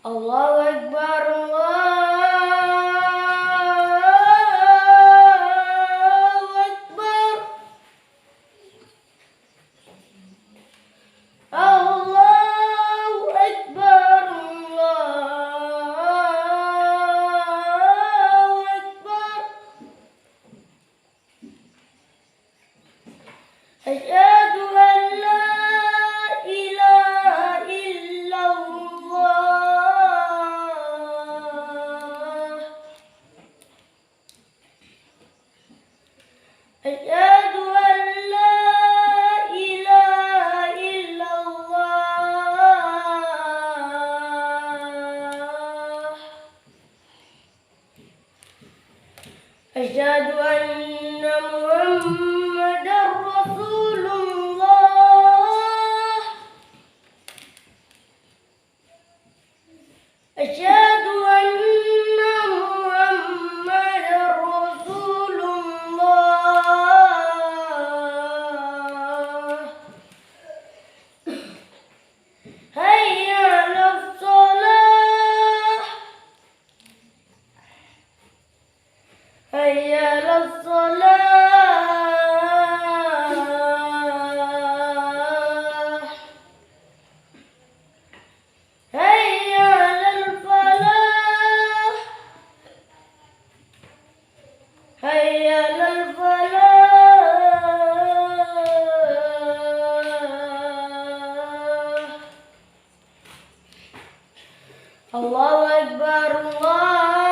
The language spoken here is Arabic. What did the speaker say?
الله أكبر الله أكبر الله أكبر أشهد أن لا إله إلا الله أشهد أن لا إله إلا الله أشهد أن محمدًا رسول الله أشهد أن محمدًا رسول الله هيا على الصلاة هيا على الصلاة هيا على الفلاح هيا على الفلاح الله أكبر الله